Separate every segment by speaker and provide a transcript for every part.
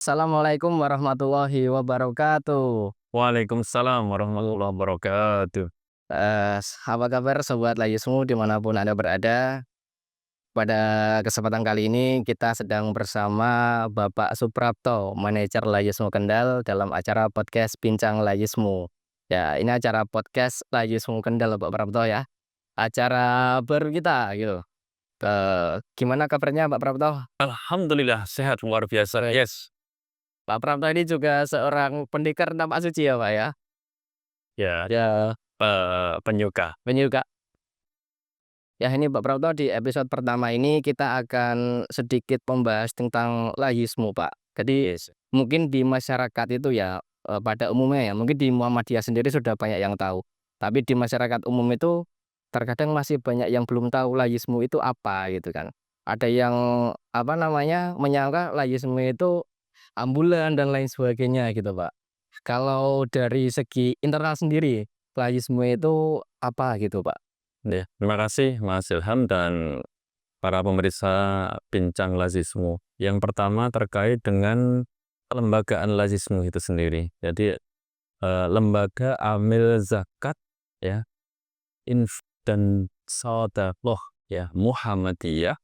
Speaker 1: Assalamualaikum warahmatullahi wabarakatuh.
Speaker 2: Waalaikumsalam warahmatullahi wabarakatuh.
Speaker 1: Apa kabar sobat Layusmu dimanapun Anda berada? Pada kesempatan kali ini kita sedang bersama Bapak Suprapto, manajer Layusmu Kendal dalam acara podcast Bincang Layusmu. Ya, ini acara podcast Layusmu Kendal Pak Prapto ya. Acara baru kita gitu. Gimana kabarnya Pak Prapto?
Speaker 2: Alhamdulillah sehat luar biasa.
Speaker 1: Baik.
Speaker 2: Yes.
Speaker 1: Pak Prapto ini juga seorang pendekar nama suci ya Pak ya?
Speaker 2: Ya,
Speaker 1: Ya,
Speaker 2: penyuka.
Speaker 1: penyuka. Ya ini Pak Prapto di episode pertama ini kita akan sedikit membahas tentang laisme Pak. Jadi
Speaker 2: Yes.
Speaker 1: mungkin di masyarakat itu ya pada umumnya ya mungkin di Muhammadiyah sendiri sudah banyak yang tahu. Tapi di masyarakat umum itu terkadang masih banyak yang belum tahu laisme itu apa gitu kan. Ada yang apa namanya menyangka laisme itu ambulan dan lain sebagainya gitu Pak. Kalau dari segi internal sendiri laisme itu apa gitu Pak?
Speaker 2: Ya, terima kasih Mas Ilham dan para pemirsa Bincang Lazismu. Yang pertama terkait dengan kelembagaan Lazismu itu sendiri. Jadi lembaga amil zakat ya, dan Sadaqah ya Muhammadiyah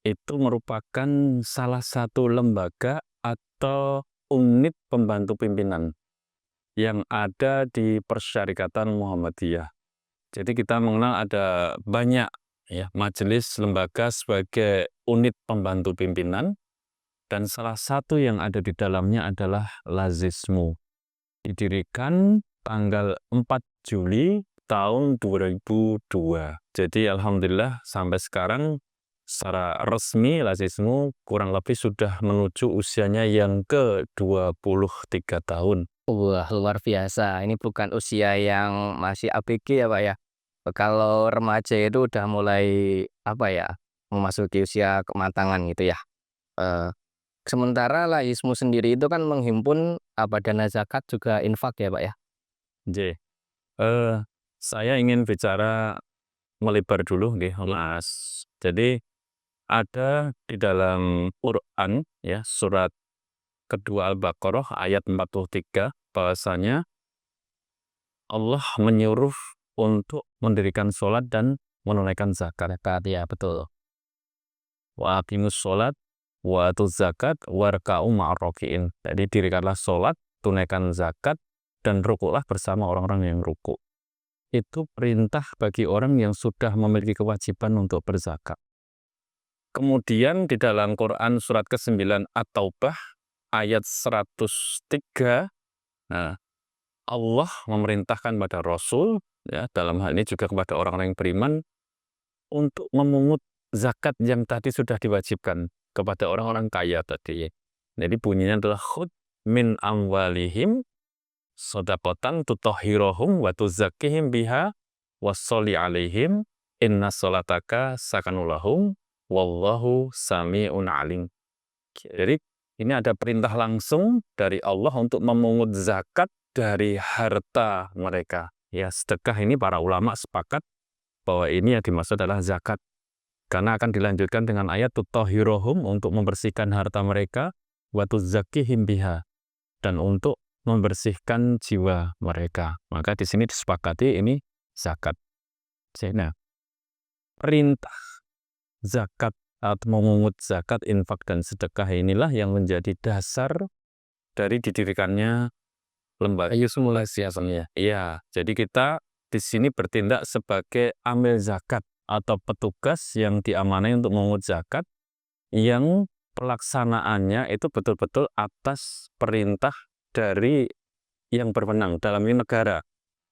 Speaker 2: itu merupakan salah satu lembaga atau unit pembantu pimpinan yang ada di Persyarikatan Muhammadiyah. Jadi kita mengenal ada banyak ya majelis lembaga sebagai unit pembantu pimpinan dan salah satu yang ada di dalamnya adalah Lazismu. Didirikan tanggal 4 Juli tahun 2002. Jadi alhamdulillah sampai sekarang secara resmi Lazismu kurang lebih sudah menuju usianya yang ke-23 tahun.
Speaker 1: Wah, luar biasa. Ini bukan usia yang masih ABG ya, Pak, ya. Kalau remaja itu udah mulai, apa ya, memasuki usia kematangan gitu ya. Eee, Sementara Laismu sendiri itu kan menghimpun, dana zakat juga infak ya, Pak, ya?
Speaker 2: J. Saya ingin bicara melebar dulu nggih, Mas. Jadi ada di dalam Quran ya, surat kedua Al-Baqarah ayat 43 bahwasanya Allah menyuruh untuk mendirikan sholat dan menunaikan zakat.
Speaker 1: Zakat, ya betul.
Speaker 2: Wa aqimus sholat wa atuz zakat warka'u ma'arroki'in. Jadi dirikanlah sholat, tunaikan zakat, dan rukuklah bersama orang-orang yang rukuk. Itu perintah bagi orang yang sudah memiliki kewajiban untuk berzakat. Kemudian di dalam Quran surat ke-9 At-Taubah ayat 103, nah, Allah memerintahkan pada Rasul, ya, dalam hal ini juga kepada orang-orang yang beriman, untuk memungut zakat yang tadi sudah diwajibkan kepada orang-orang kaya tadi. Jadi bunyinya adalah khud min amwalihim shadaqatan tutahhiruhum wa tuzakkihim biha washolli alaihim inna sholataka sakanulahum wallahu sami'un alim. Jadi ini ada perintah langsung dari Allah untuk memungut zakat dari harta mereka. Ya, sedekah ini para ulama sepakat bahwa ini yang dimaksud adalah zakat. Karena akan dilanjutkan dengan ayat tutahhiruhum untuk membersihkan harta mereka wa tuzakkihim biha dan untuk membersihkan jiwa mereka. Maka di sini disepakati ini zakat. Nah, perintah zakat atau memungut zakat, infak dan sedekah inilah yang menjadi dasar dari didirikannya lembaga.
Speaker 1: Laismu Laisiyasanya.
Speaker 2: Iya, jadi kita di sini bertindak sebagai amil zakat atau petugas yang diamanai untuk memungut zakat yang pelaksanaannya itu betul-betul atas perintah dari yang berwenang dalam ini negara.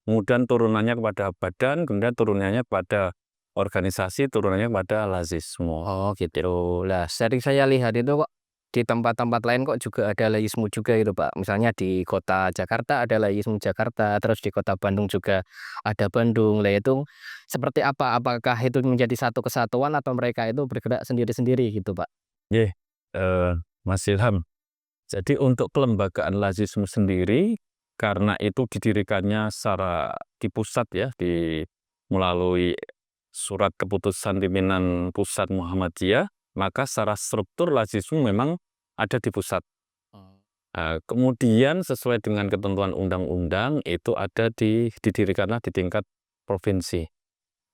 Speaker 2: Kemudian turunannya kepada badan, kemudian turunannya kepada organisasi, turunannya kepada lazismu.
Speaker 1: Oh gitu. Lah sering saya lihat itu kok di tempat-tempat lain kok juga ada laismu juga gitu Pak. Misalnya di kota Jakarta ada laismu Jakarta, terus di kota Bandung juga ada Bandung. Lah itu seperti apa? Apakah itu menjadi satu kesatuan atau mereka itu bergerak sendiri-sendiri gitu Pak?
Speaker 2: Nggih, Mas Ilham. Jadi untuk kelembagaan lazismu sendiri, karena itu didirikannya secara di pusat ya, melalui surat keputusan pimpinan pusat Muhammadiyah, maka secara struktur lazismu memang ada di pusat. Kemudian sesuai dengan ketentuan undang-undang itu didirikanlah di tingkat provinsi.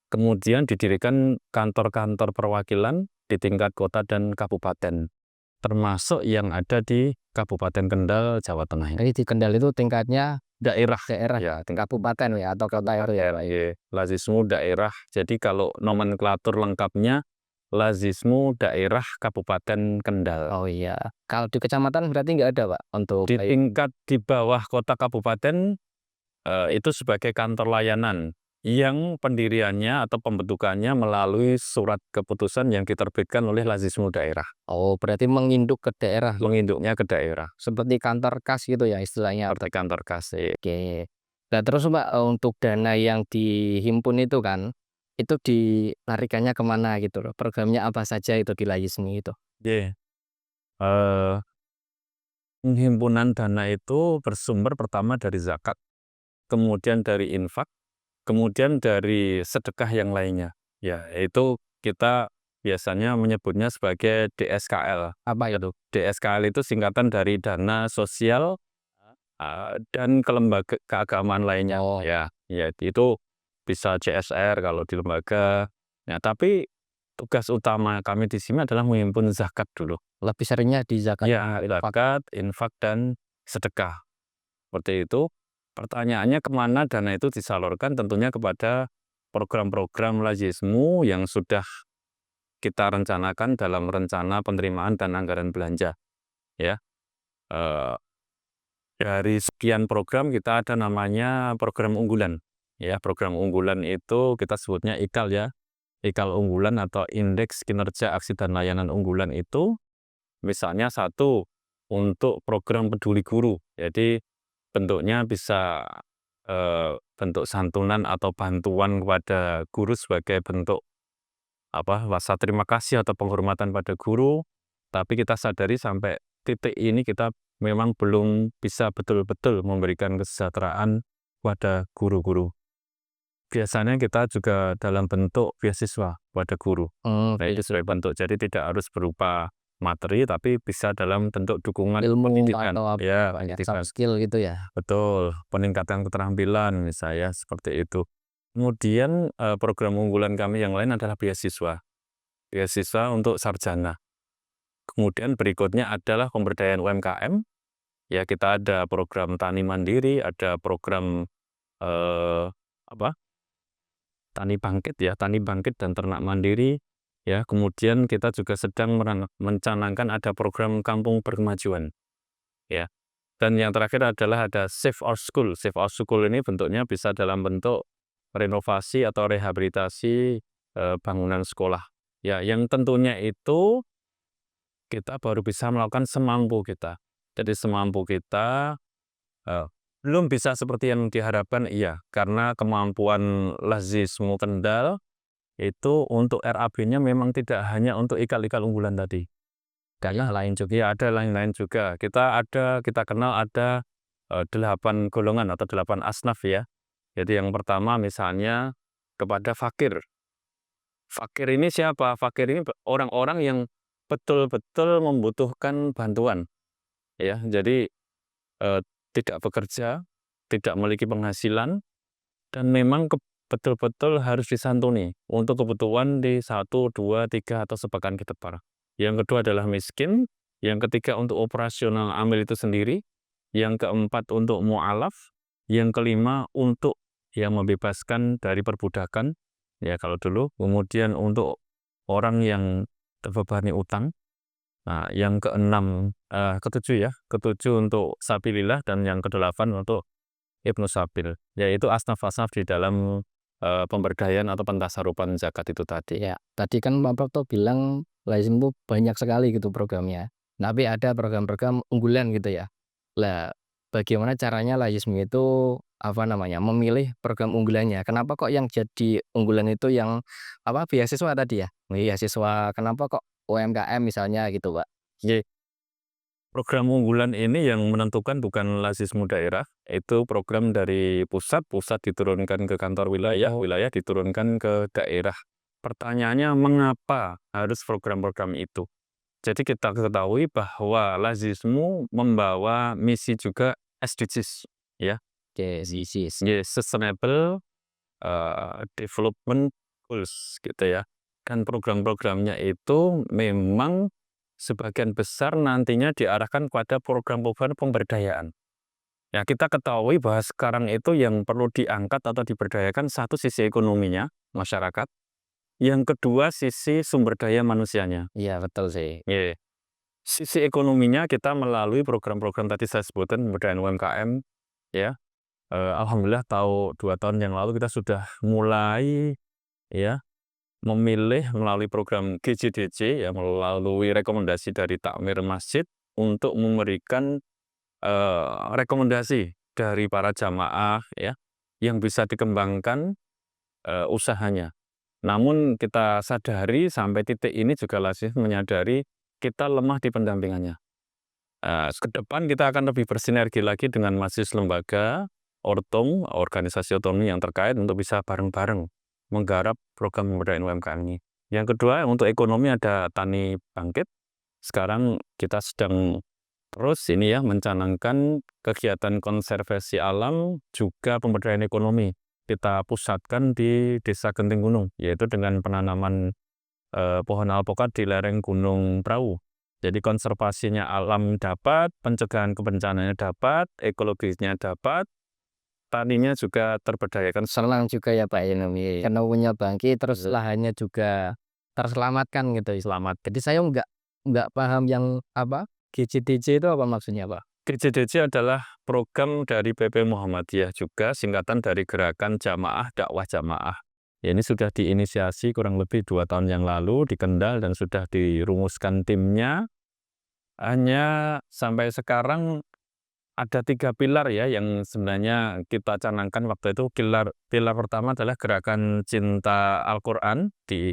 Speaker 2: Kemudian didirikan kantor-kantor perwakilan di tingkat kota dan kabupaten, termasuk yang ada di Kabupaten Kendal, Jawa Tengah ini.
Speaker 1: Jadi di Kendal itu tingkatnya
Speaker 2: Daerah,
Speaker 1: daerah,
Speaker 2: ya, tingkat
Speaker 1: kabupaten ya atau kota itu ya, Pak?
Speaker 2: daerah, lazismu daerah. Jadi kalau nomenklatur lengkapnya lazismu daerah Kabupaten Kendal.
Speaker 1: Oh iya. Kalau di kecamatan berarti nggak ada, Pak, untuk
Speaker 2: Di tingkat di bawah kota kabupaten itu sebagai kantor layanan yang pendiriannya atau pembentukannya melalui surat keputusan yang diterbitkan oleh lazismu daerah.
Speaker 1: Oh, berarti menginduk ke daerah,
Speaker 2: Menginduknya ke daerah,
Speaker 1: seperti kantor kas gitu ya istilahnya.
Speaker 2: seperti kantor kasih.
Speaker 1: Oke. Nah terus Mbak, untuk dana yang dihimpun itu kan, itu dilarikannya kemana gitu loh? Programnya apa saja itu di Layismi itu?
Speaker 2: Ye, eh, penghimpunan dana itu bersumber pertama dari zakat, kemudian dari infak, kemudian dari sedekah yang lainnya. Ya, itu kita biasanya menyebutnya sebagai DSKL.
Speaker 1: Apa itu?
Speaker 2: DSKL itu singkatan dari dana sosial dan keagamaan lainnya.
Speaker 1: Oh,
Speaker 2: Ya, ya itu bisa CSR kalau di lembaga. Nah, tapi tugas utama kami di sini adalah menghimpun zakat dulu.
Speaker 1: lebih seringnya di zakat.
Speaker 2: Ya, zakat, infak, dan sedekah. Seperti itu. Pertanyaannya kemana dana itu disalurkan? Tentunya kepada program-program lazismu yang sudah kita rencanakan dalam rencana penerimaan dan anggaran belanja. Ya, eh, dari sekian program kita ada namanya program unggulan. Ya, program unggulan itu kita sebutnya IKAL ya. IKAL unggulan atau Indeks Kinerja Aksi dan Layanan Unggulan itu misalnya satu untuk program peduli guru. Jadi bentuknya bisa bentuk santunan atau bantuan kepada guru sebagai bentuk rasa terima kasih atau penghormatan pada guru. Tapi kita sadari sampai titik ini kita memang belum bisa betul-betul memberikan kesejahteraan kepada guru-guru. Biasanya kita juga dalam bentuk beasiswa pada guru. Nah, itu sebagai bentuk. Jadi tidak harus berupa materi, tapi bisa dalam bentuk dukungan
Speaker 1: Ilmu
Speaker 2: pendidikan.
Speaker 1: atau apa
Speaker 2: Ya,
Speaker 1: ya,
Speaker 2: pendidikan.
Speaker 1: soft skill gitu ya?
Speaker 2: Betul, peningkatan keterampilan misalnya seperti itu. Kemudian program unggulan kami yang lain adalah beasiswa. Beasiswa untuk sarjana. Kemudian berikutnya adalah pemberdayaan UMKM. Ya, kita ada program tani mandiri, ada program eh, tani bangkit ya, tani bangkit dan ternak mandiri. Ya, kemudian kita juga sedang mencanangkan ada program kampung berkemajuan. Ya, dan yang terakhir adalah ada Save Our School. Save Our School ini bentuknya bisa dalam bentuk renovasi atau rehabilitasi bangunan sekolah. Ya, yang tentunya itu kita baru bisa melakukan semampu kita. Jadi semampu kita belum bisa seperti yang diharapkan, iya, karena kemampuan Lazismu Kendal itu untuk RAB-nya memang tidak hanya untuk IKAL-IKAL unggulan tadi.
Speaker 1: Karena lain juga.
Speaker 2: Ya, ada lain-lain juga. Kita kenal ada 8 golongan atau 8 asnaf ya. Jadi yang pertama misalnya kepada fakir. Fakir ini siapa? Fakir ini orang-orang yang betul-betul membutuhkan bantuan. Ya, jadi tidak bekerja, tidak memiliki penghasilan, dan memang betul-betul harus disantuni untuk kebutuhan di 1, 2, 3, atau sepekan ke depan. Yang kedua adalah miskin, yang ketiga untuk operasional amil itu sendiri, yang keempat untuk mu'alaf, yang kelima untuk yang membebaskan dari perbudakan, ya kalau dulu, kemudian untuk orang yang terbebani utang, nah yang ketujuh untuk sabilillah, dan yang kedelapan untuk Ibnu Sabil, yaitu asnaf-asnaf di dalam pemberdayaan atau pentasarupan zakat itu tadi.
Speaker 1: Ya, tadi kan Pak Prapto bilang Lazismu banyak sekali gitu programnya. Tapi ada program-program unggulan gitu ya. Lah, bagaimana caranya Lazismu itu memilih program unggulannya? Kenapa kok yang jadi unggulan itu yang beasiswa tadi ya? Beasiswa, kenapa kok UMKM misalnya gitu, Pak?
Speaker 2: Ye, program unggulan ini yang menentukan bukan Lazismu daerah, itu program dari pusat diturunkan ke kantor wilayah, wilayah diturunkan ke daerah. Pertanyaannya mengapa harus program-program itu? Jadi kita ketahui bahwa lazismu membawa misi juga SDGs, ya.
Speaker 1: Oke, SDGs.
Speaker 2: Sustainable Development Goals gitu ya. Dan program-programnya itu memang sebagian besar nantinya diarahkan pada program-program pemberdayaan. Ya, kita ketahui bahwa sekarang itu yang perlu diangkat atau diberdayakan satu sisi ekonominya, masyarakat. Yang kedua sisi sumber daya manusianya.
Speaker 1: Iya, betul sih.
Speaker 2: Sisi ekonominya kita melalui program-program tadi saya sebutkan pemberdayaan UMKM, ya. Alhamdulillah 2 tahun yang lalu kita sudah mulai, ya, memilih melalui program GJDC, ya, melalui rekomendasi dari takmir masjid untuk memberikan rekomendasi dari para jamaah, ya, yang bisa dikembangkan usahanya. Namun kita sadari sampai titik ini juga lazim menyadari kita lemah di pendampingannya. Ke depan kita akan lebih bersinergi lagi dengan majelis lembaga, ortom, organisasi otonomi yang terkait untuk bisa bareng-bareng menggarap program pemberdayaan UMKM ini. Yang kedua, untuk ekonomi ada Tani Bangkit. Sekarang kita sedang terus ini ya mencanangkan kegiatan konservasi alam juga pemberdayaan ekonomi. Kita pusatkan di Desa Genting Gunung, yaitu dengan penanaman pohon alpukat di lereng Gunung Prau. Jadi konservasinya alam dapat, pencegahan kebencananya dapat, ekologisnya dapat, taninya juga terberdayakan.
Speaker 1: Senang juga ya Pak ini, ekonominya bangkit, terus lahannya juga terselamatkan gitu.
Speaker 2: Selamat.
Speaker 1: Jadi saya nggak paham yang apa GJDC itu apa maksudnya Pak?
Speaker 2: GJDC adalah program dari PP Muhammadiyah juga, singkatan dari Gerakan Jamaah Dakwah Jamaah. Ya, ini sudah diinisiasi kurang lebih 2 tahun yang lalu di Kendal dan sudah dirumuskan timnya. Hanya sampai sekarang ada 3 pilar ya yang sebenarnya kita canangkan waktu itu. Pilar pertama adalah Gerakan Cinta Al-Quran, di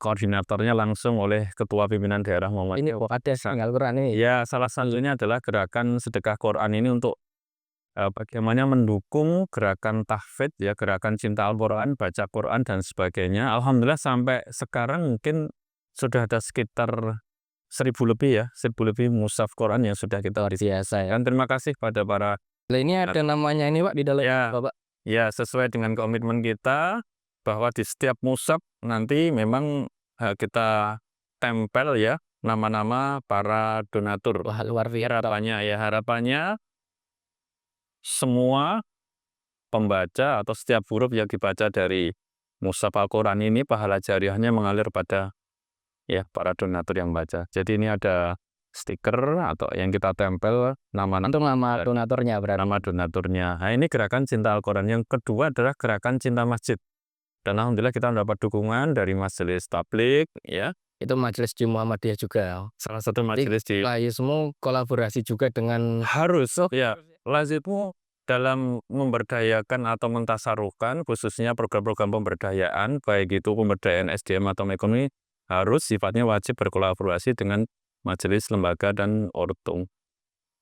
Speaker 2: koordinatornya langsung oleh Ketua Pimpinan Daerah
Speaker 1: Ini
Speaker 2: Muhammadiyah.
Speaker 1: kok ada Al-Quran ini?
Speaker 2: Ya, salah satunya adalah Gerakan Sedekah Quran ini untuk bagaimana mendukung gerakan tahfidz ya, gerakan cinta Al-Quran, baca Quran dan sebagainya. Alhamdulillah sampai sekarang mungkin sudah ada sekitar 1.000 lebih ya, 1.000 lebih mushaf Quran yang sudah kita
Speaker 1: Luar biasa ya.
Speaker 2: dan terima kasih pada para
Speaker 1: Lah ini ada namanya ini Pak di dalam
Speaker 2: ya,
Speaker 1: Bapak.
Speaker 2: ya sesuai dengan komitmen kita bahwa di setiap mushaf nanti memang kita tempel ya nama-nama para donatur.
Speaker 1: Wah, luar biasa.
Speaker 2: Harapannya semua pembaca atau setiap huruf yang dibaca dari mushaf Al-Quran ini pahala jariahnya mengalir pada ya para donatur yang baca. Jadi ini ada stiker atau yang kita tempel
Speaker 1: Untuk nama donaturnya berarti.
Speaker 2: nama donaturnya. Nah, ini gerakan cinta Al-Quran. Yang kedua adalah gerakan cinta masjid. Dan alhamdulillah kita mendapat dukungan dari majelis tablik ya.
Speaker 1: Itu majelis di Muhammadiyah juga.
Speaker 2: Salah satu majelis di
Speaker 1: semua kolaborasi juga dengan
Speaker 2: harus ya. Lazimmu dalam memberdayakan atau mentasaruhkan khususnya program-program pemberdayaan baik itu pemberdayaan SDM atau ekonomi harus sifatnya wajib berkolaborasi dengan majelis lembaga dan ortum.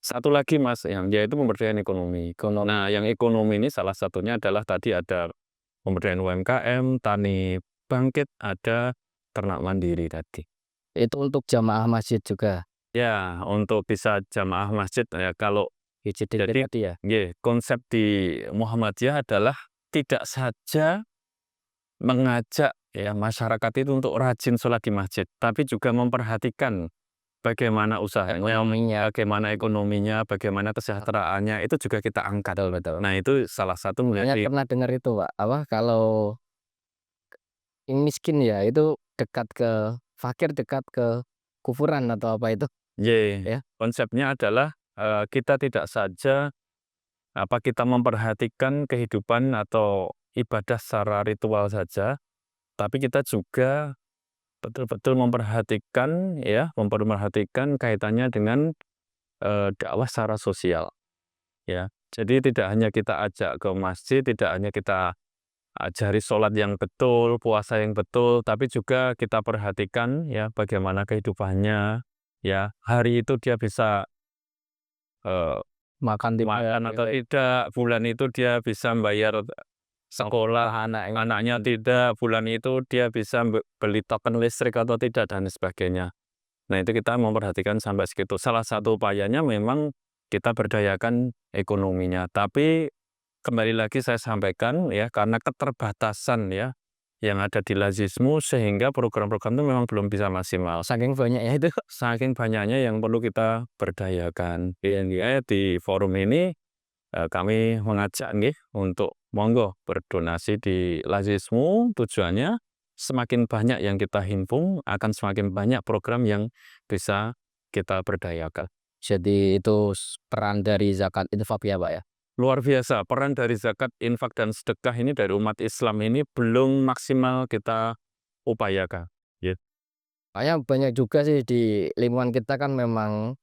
Speaker 2: Satu lagi Mas yaitu pemberdayaan ekonomi. Nah, yang ekonomi ini salah satunya adalah tadi ada pemberdayaan UMKM, Tani Bangkit, ada ternak mandiri tadi.
Speaker 1: Itu untuk jamaah masjid juga.
Speaker 2: Ya, untuk bisa jamaah masjid ya kalau
Speaker 1: Jadi tadi ya.
Speaker 2: konsep di Muhammadiyah adalah tidak saja mengajak ya masyarakat itu untuk rajin sholat di masjid, tapi juga memperhatikan bagaimana usahanya, bagaimana ekonominya, bagaimana kesejahteraannya, itu juga kita angkat.
Speaker 1: Betul.
Speaker 2: Nah, itu salah satu
Speaker 1: Saya pernah dengar itu Pak, kalau yang miskin ya itu fakir dekat ke kufuran atau apa itu. Ya.
Speaker 2: Konsepnya adalah kita tidak saja kita memperhatikan kehidupan atau ibadah secara ritual saja, tapi kita juga betul-betul memperhatikan kaitannya dengan dakwah secara sosial. Ya, jadi tidak hanya kita ajak ke masjid, tidak hanya kita ajari sholat yang betul, puasa yang betul, tapi juga kita perhatikan ya bagaimana kehidupannya. Ya, hari itu dia bisa
Speaker 1: Makan
Speaker 2: atau tidak, bulan itu dia bisa membayar sekolah anaknya tidak, bulan itu dia bisa beli token listrik atau tidak dan sebagainya. Nah, itu kita memperhatikan sampai segitu. Salah satu upayanya memang kita berdayakan ekonominya. Tapi kembali lagi saya sampaikan ya, karena keterbatasan ya yang ada di Lazismu sehingga program-program itu memang belum bisa maksimal.
Speaker 1: Saking banyaknya itu.
Speaker 2: Saking banyaknya yang perlu kita berdayakan. Di forum ini kami mengajak nggih untuk monggo berdonasi di Lazismu, tujuannya semakin banyak yang kita himpun akan semakin banyak program yang bisa kita berdayakan.
Speaker 1: Jadi itu peran dari zakat infak ya, Pak, ya?
Speaker 2: Luar biasa, peran dari zakat, infak, dan sedekah ini dari umat Islam ini belum maksimal kita upayakan. Ya.
Speaker 1: Kayaknya banyak juga sih di lingkungan kita kan memang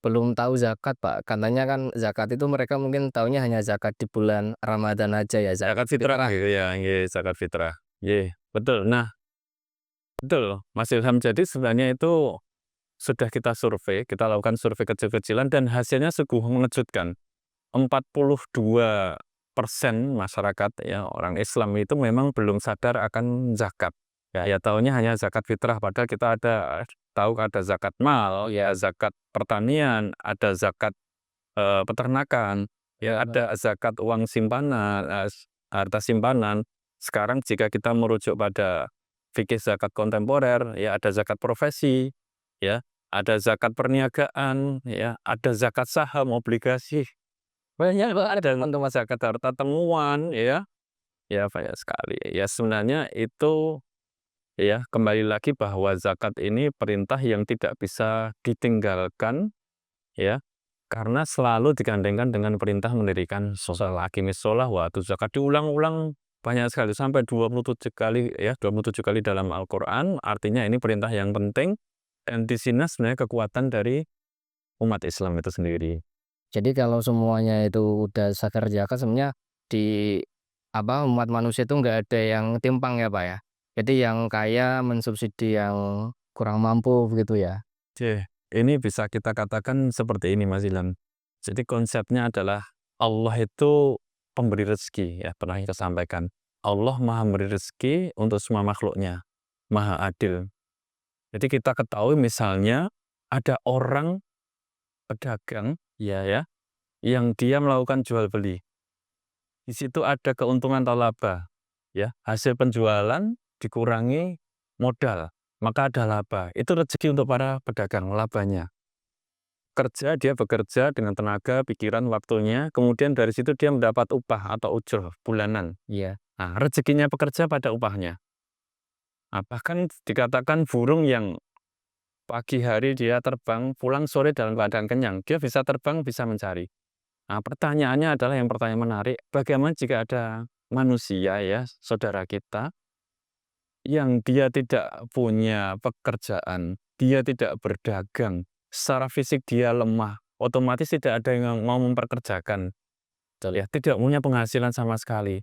Speaker 1: belum tahu zakat, Pak. Katanya kan zakat itu mereka mungkin taunya hanya zakat di bulan Ramadan aja ya,
Speaker 2: Zakat fitrah
Speaker 1: fitrah.
Speaker 2: gitu ya, nggih, zakat fitrah. Nggih, betul. Nah, betul, Mas Ilham. Jadi sebenarnya itu sudah kita survei, kita lakukan survei kecil-kecilan dan hasilnya sungguh mengejutkan. 42% masyarakat ya orang Islam itu memang belum sadar akan zakat. Ya tahunya hanya zakat fitrah, padahal kita tahu ada zakat mal, ya zakat pertanian, ada zakat peternakan, ya ada zakat uang simpanan, harta simpanan. Sekarang jika kita merujuk pada fikih zakat kontemporer, ya ada zakat profesi, ya ada zakat perniagaan, ya ada zakat saham, obligasi. Banyak banget dan untuk masyarakat harta temuan ya banyak sekali. Ya sebenarnya itu ya kembali lagi bahwa zakat ini perintah yang tidak bisa ditinggalkan ya, karena selalu digandengkan dengan perintah mendirikan sholat, aqimis sholah wa atuz zakat, diulang-ulang banyak sekali sampai 27 kali ya, 27 kali dalam Al-Qur'an. Artinya ini perintah yang penting dan di sini sebenarnya kekuatan dari umat Islam itu sendiri.
Speaker 1: Jadi kalau semuanya itu udah sadar zakat sebenarnya di umat manusia itu nggak ada yang timpang ya, Pak, ya? Jadi yang kaya mensubsidi yang kurang mampu begitu ya?
Speaker 2: Oke, ini bisa kita katakan seperti ini Mas Ilham. Jadi konsepnya adalah Allah itu pemberi rezeki ya, pernah kita sampaikan. Allah Maha memberi rezeki untuk semua makhluknya, Maha adil. Jadi kita ketahui misalnya ada orang pedagang ya, yang dia melakukan jual beli. Di situ ada keuntungan atau laba ya, hasil penjualan dikurangi modal, maka ada laba. Itu rezeki untuk para pedagang, labanya. Dia bekerja dengan tenaga, pikiran, waktunya, kemudian dari situ dia mendapat upah atau ujroh bulanan.
Speaker 1: Iya.
Speaker 2: Nah, rezekinya pekerja pada upahnya. Nah, bahkan dikatakan burung yang pagi hari dia terbang, pulang sore dalam keadaan kenyang, dia bisa terbang, bisa mencari. Nah, pertanyaannya adalah yang pertanyaan menarik, bagaimana jika ada manusia ya, saudara kita, yang dia tidak punya pekerjaan, dia tidak berdagang, secara fisik dia lemah, otomatis tidak ada yang mau memperkerjakan,
Speaker 1: Betul.
Speaker 2: ya tidak punya penghasilan sama sekali.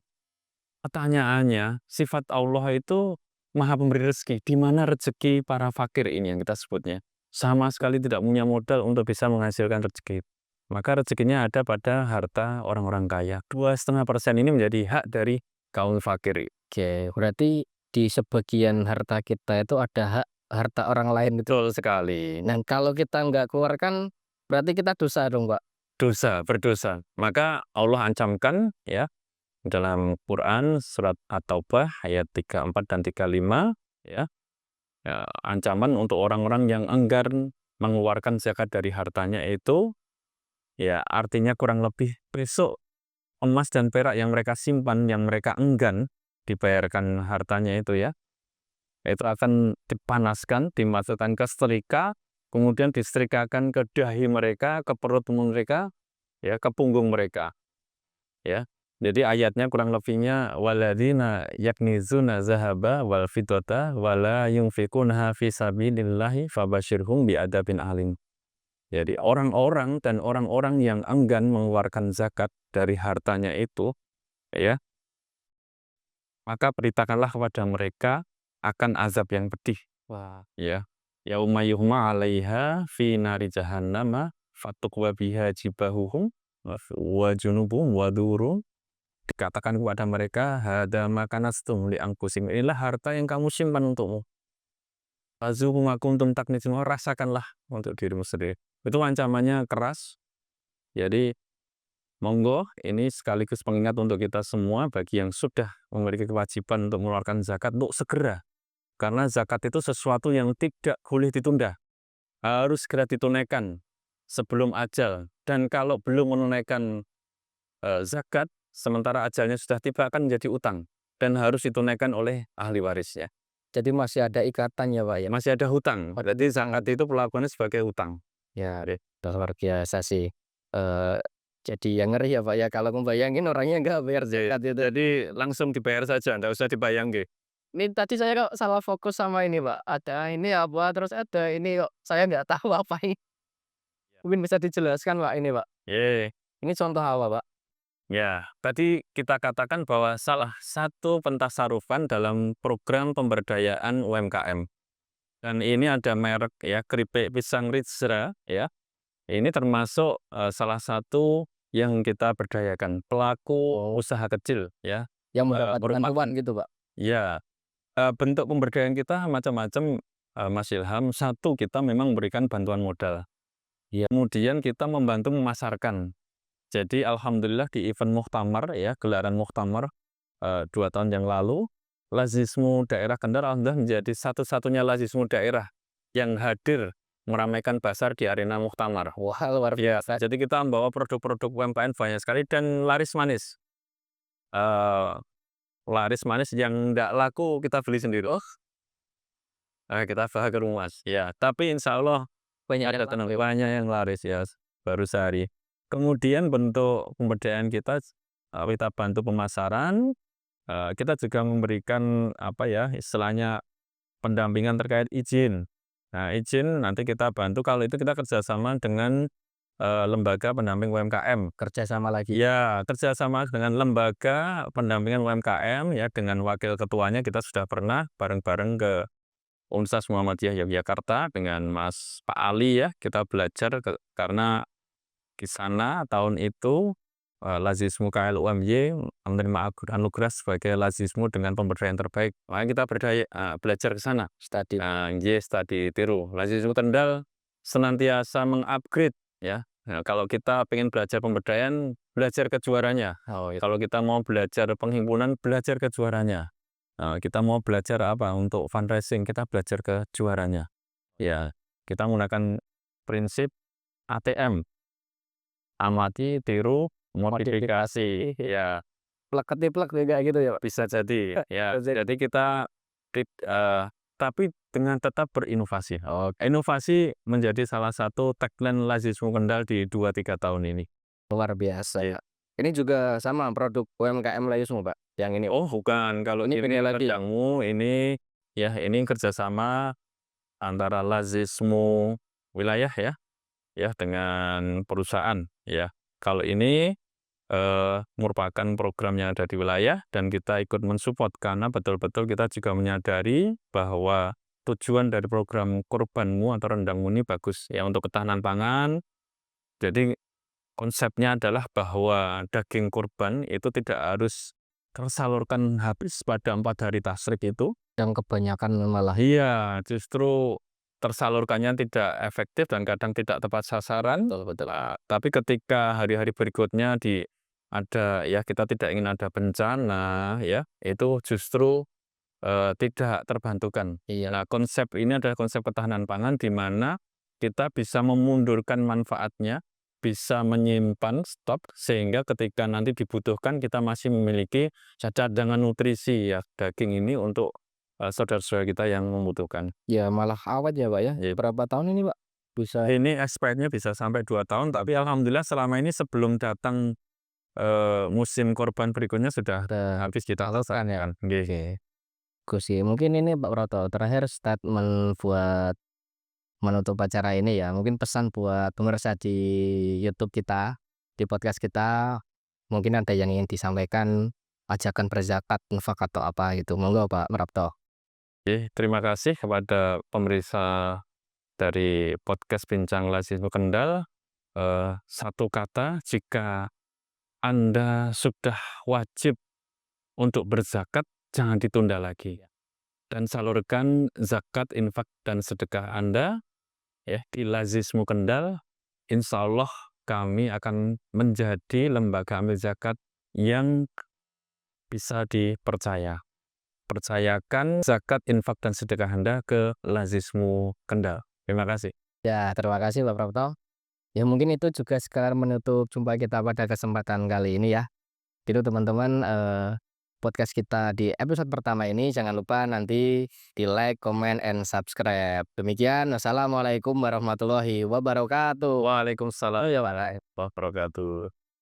Speaker 2: Pertanyaannya, sifat Allah itu Maha Pemberi rezeki. Di mana rezeki para fakir ini yang kita sebutnya? Sama sekali tidak punya modal untuk bisa menghasilkan rezeki. Maka rezekinya ada pada harta orang-orang kaya. 2,5% ini menjadi hak dari kaum fakir.
Speaker 1: Oke, berarti di sebagian harta kita itu ada hak harta orang lain gitu.
Speaker 2: Betul sekali.
Speaker 1: Dan kalau kita nggak keluarkan, berarti kita dosa dong, Pak?
Speaker 2: Dosa, berdosa. Maka Allah ancamkan ya dalam Quran surat At-Taubah ayat 34 dan 35 ya. Ya, ancaman untuk orang-orang yang enggan mengeluarkan zakat dari hartanya itu ya artinya kurang lebih besok emas dan perak yang mereka simpan, yang mereka enggan dibayarkan hartanya itu ya, itu akan dipanaskan, dimasukkan ke setrika, kemudian disetrikakan ke dahi mereka, ke perut mereka, ya, ke punggung mereka, ya. Jadi ayatnya kurang lebihnya walladzina yaknizuna zahaba wal fiddata wala yunfiqunha fi sabilillahi fabashshirhum bi'adzabin alim. Jadi orang-orang dan orang-orang yang enggan mengeluarkan zakat dari hartanya itu, ya, maka beritakanlah kepada mereka akan azab yang pedih.
Speaker 1: Wah.
Speaker 2: Ya, yauma yuhma 'alaiha fi nari jahannama fatukwa biha jibahuhum wa junubuhum wa dhurum. Dikatakan kepada mereka, hadza ma kanastum li anfusikum. Inilah harta yang kamu simpan untukmu. "Fazuqu kuntum taknizun." Rasakanlah untuk dirimu sendiri. Itu ancamannya keras. Jadi monggo ini sekaligus pengingat untuk kita semua bagi yang sudah memiliki kewajiban untuk mengeluarkan zakat untuk segera. Karena zakat itu sesuatu yang tidak boleh ditunda. Harus segera ditunaikan sebelum ajal. Dan kalau belum menunaikan zakat, sementara ajalnya sudah tiba akan menjadi utang. Dan harus ditunaikan oleh ahli warisnya.
Speaker 1: Jadi masih ada ikatan ya, Pak, ya?
Speaker 2: Masih ada hutang. Berarti zakat itu perlakuannya sebagai hutang.
Speaker 1: Ya,
Speaker 2: Jadi,
Speaker 1: luar biasa sih. Eee, jadi yang ngeri ya, Pak, ya, kalau ngebayangin orangnya nggak bayar zakat itu.
Speaker 2: jadi langsung dibayar saja, nggak usah dibayang.
Speaker 1: Ini tadi saya kok salah fokus sama ini, Pak, ada ini apa, terus ada ini kok saya nggak tahu apa ini. Mungkin bisa dijelaskan, Pak, ini, Pak?
Speaker 2: Ye.
Speaker 1: Ini contoh apa, Pak?
Speaker 2: Ya, tadi kita katakan bahwa salah satu pentasarufan dalam program pemberdayaan UMKM. Dan ini ada merek ya, keripik pisang Rijra ya. Ini termasuk salah satu yang kita berdayakan, pelaku
Speaker 1: Oh,
Speaker 2: usaha kecil ya.
Speaker 1: yang mendapat
Speaker 2: Berupa
Speaker 1: bantuan gitu, Pak?
Speaker 2: ya, bentuk pemberdayaan kita macam-macam, Mas Ilham. Satu, kita memang memberikan bantuan modal.
Speaker 1: Iya.
Speaker 2: Kemudian kita membantu memasarkan. Jadi alhamdulillah di event muktamar ya, gelaran muktamar 2 tahun yang lalu, Lazismu daerah Kendal alhamdulillah menjadi satu-satunya Lazismu daerah yang hadir meramaikan pasar di arena muktamar.
Speaker 1: Wah, luar
Speaker 2: Ya,
Speaker 1: biasa.
Speaker 2: jadi kita membawa produk-produk UMKM banyak sekali dan laris manis. Eee, Laris manis yang ndak laku kita beli sendiri. Oh, kita bawa ke rumah. Ya, tapi insya Allah
Speaker 1: Banyak
Speaker 2: ada
Speaker 1: yang laku ya, Pak?
Speaker 2: banyak yang laris ya, baru sehari. Kemudian bentuk pemberdayaan kita, kita bantu pemasaran, kita juga memberikan, apa ya, istilahnya pendampingan terkait izin. Nah, izin nanti kita bantu, kalau itu kita kerjasama dengan, lembaga pendamping UMKM.
Speaker 1: Kerja sama lagi.
Speaker 2: Ya, kerjasama dengan lembaga pendampingan UMKM ya, dengan wakil ketuanya kita sudah pernah bareng-bareng ke Universitas Muhammadiyah Yogyakarta dengan Pak Ali ya, kita belajar karena di sana tahun itu, Lazismu KLUMY menerima anugerah sebagai Lazismu dengan pemberdayaan terbaik. Makanya kita belajar ke sana.
Speaker 1: Study.
Speaker 2: Nggih, studi tiru. Lazismu Kendal senantiasa meng-upgrade ya. Nah, kalau kita pengen belajar pemberdayaan, belajar kejuaranya.
Speaker 1: Oh, itu.
Speaker 2: Kalau kita mau belajar penghimpunan, belajar kejuaranya. Kita mau belajar apa, untuk fundraising, kita belajar kejuaranya. Ya, kita menggunakan prinsip ATM. Amati, tiru, modifikasi. Ya,
Speaker 1: Plek-ketiplek kayak gitu ya, Pak?
Speaker 2: bisa jadi. Ya,
Speaker 1: Bisa
Speaker 2: jadi kita tapi dengan tetap berinovasi.
Speaker 1: Oh,
Speaker 2: Inovasi menjadi salah satu tagline Lazismu Kendal di 2-3 tahun ini.
Speaker 1: luar biasa
Speaker 2: Iya.
Speaker 1: ya. Ini juga sama produk UMKM Layusmu, Pak? Yang ini, Pak?
Speaker 2: Oh, bukan. Kalau
Speaker 1: Ini
Speaker 2: ini
Speaker 1: beda lagi ya?
Speaker 2: pedangmu, ini ya, ini kerjasama antara Lazismu wilayah ya dengan perusahaan ya. Kalau ini merupakan program yang ada di wilayah dan kita ikut mensupport karena betul-betul kita juga menyadari bahwa tujuan dari program Kurbanmu atau Rendangmu ini bagus ya untuk ketahanan pangan. Jadi konsepnya adalah bahwa daging kurban itu tidak harus tersalurkan habis pada 4 hari tasyrik itu.
Speaker 1: Yang kebanyakan malah
Speaker 2: Iya, justru tersalurkannya tidak efektif dan kadang tidak tepat sasaran.
Speaker 1: betul betul.
Speaker 2: Tapi ketika hari-hari berikutnya ada ya, kita tidak ingin ada bencana ya, itu justru tidak terbantukan.
Speaker 1: Iya.
Speaker 2: Nah, konsep ini adalah konsep ketahanan pangan di mana kita bisa memundurkan manfaatnya, bisa menyimpan stok sehingga ketika nanti dibutuhkan kita masih memiliki cadangan nutrisi ya, daging ini untuk saudara-saudara kita yang membutuhkan.
Speaker 1: Ya malah awet ya, Pak, ya?
Speaker 2: Iya.
Speaker 1: Berapa tahun ini, Pak? Bisa
Speaker 2: Ini expirednya bisa sampai 2 tahun, tapi alhamdulillah selama ini sebelum datang musim korban berikutnya sudah habis kita
Speaker 1: tersalurkan ya?
Speaker 2: selesaikan. Nggih.
Speaker 1: Oke. Bagus sih. Mungkin ini Pak Broto, terakhir statement buat menutup acara ini ya, mungkin pesan buat pemirsa di YouTube kita, di podcast kita, mungkin ada yang ingin disampaikan, ajakan berzakat, infak atau apa gitu. Monggo Pak Brapto.
Speaker 2: Oke, terima kasih kepada pemirsa dari podcast Bincang Lazismu Kendal. Satu kata, jika Anda sudah wajib untuk berzakat, jangan ditunda lagi. dan salurkan zakat, infak, dan sedekah Anda ya di Lazismu Kendal. Insya Allah kami akan menjadi lembaga amil zakat yang bisa dipercaya. Percayakan zakat, infak, dan sedekah Anda ke Lazismu Kendal. Terima kasih.
Speaker 1: Ya, terima kasih Pak Prapto. Ya mungkin itu juga sekalian menutup jumpa kita pada kesempatan kali ini ya. Itu teman-teman, podcast kita di episode pertama ini jangan lupa nanti di-like, comment, and subscribe. Demikian, wassalamualaikum warahmatullahi wabarakatuh.
Speaker 2: Waalaikumsalam
Speaker 1: Oh ya, Pak.
Speaker 2: warahmatullahi wabarakatuh.